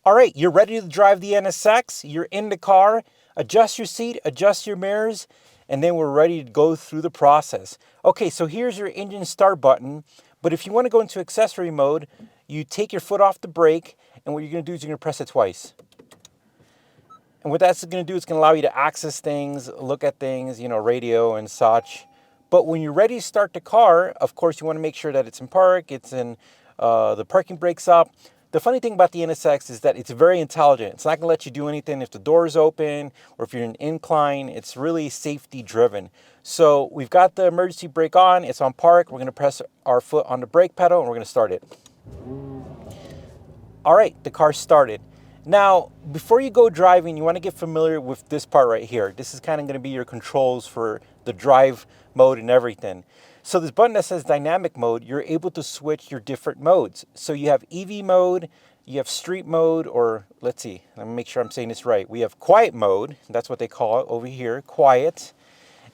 All right, you're ready to drive the NSX. You're in the car. Adjust your seat, adjust your mirrors, and then we're ready to go through the process. Okay, so here's your engine start button. But if you want to go into accessory mode, you take your foot off the brake, and what you're going to do is you're going to press it twice. And what that's going to do is going to allow you to access things, look at things, radio and such. But when you're ready to start the car, of course, you want to make sure that it's in park, it's in the parking brake's up. The funny thing about the NSX is that it's very intelligent. It's not going to let you do anything if the door is open or if you're in an incline. It's really safety driven. So we've got the emergency brake on. It's on park. We're going to press our foot on the brake pedal and we're going to start it. All right, the car started. Now, before you go driving, you want to get familiar with this part right here. This is kind of going to be your controls for the drive mode and everything. So this button that says dynamic mode, you're able to switch your different modes. So you have EV mode, you have street mode, or let's see, let me make sure I'm saying this right. We have quiet mode, that's what they call it over here, quiet.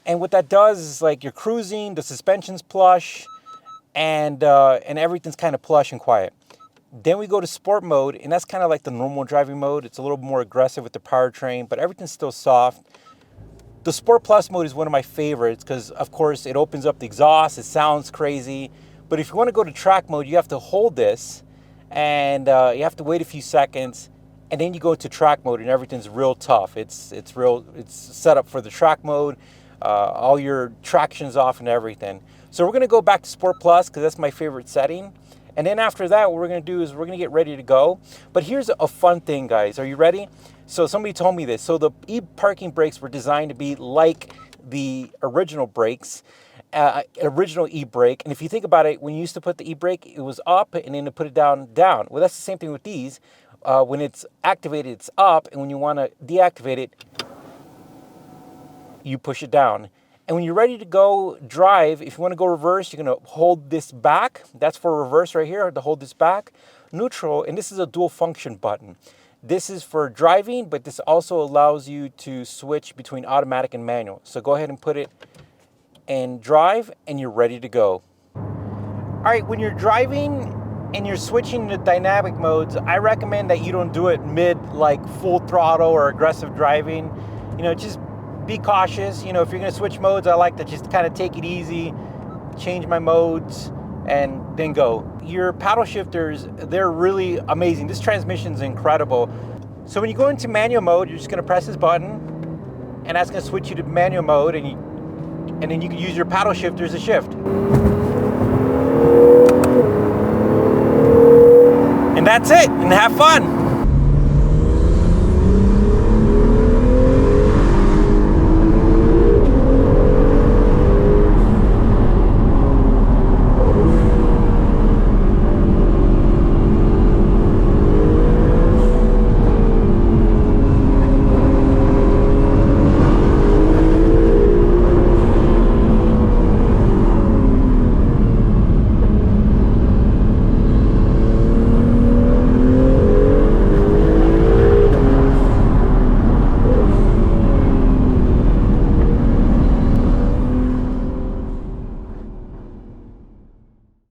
And what that does is like you're cruising, the suspension's plush, and everything's kind of plush and quiet. Then we go to sport mode, and that's kind of like the normal driving mode. It's a little more aggressive with the powertrain, but everything's still soft. The Sport Plus mode is one of my favorites because, of course, it opens up the exhaust. It sounds crazy. But if you want to go to track mode, you have to hold this, and you have to wait a few seconds, and then you go into track mode, and everything's real tough. It's set up for the track mode. All your traction's off and everything. So we're going to go back to Sport Plus because that's my favorite setting. And then after that, what we're going to do is we're going to get ready to go. But here's a fun thing, guys. Are you ready? So somebody told me this. So the e-parking brakes were designed to be like the original brakes, original e-brake. And if you think about it, when you used to put the e-brake, it was up and then to put it down. Well, that's the same thing with these. When it's activated, it's up. And when you want to deactivate it, you push it down. And when you're ready to go drive, if you want to go reverse, you're going to hold this back. That's for reverse right here, to hold this back. Neutral, and this is a dual function button. This is for driving, but this also allows you to switch between automatic and manual. So go ahead and put it in drive, and you're ready to go. All right, when you're driving and you're switching to dynamic modes, I recommend that you don't do it mid, like full throttle or aggressive driving. Just be cautious. If you're going to switch modes, I like to just kind of take it easy, change my modes, and then go. Your paddle shifters, they're really amazing. This transmission's incredible. So when you go into manual mode, you're just going to press this button, and that's going to switch you to manual mode, and then you can use your paddle shifters to shift. And that's it, and have fun.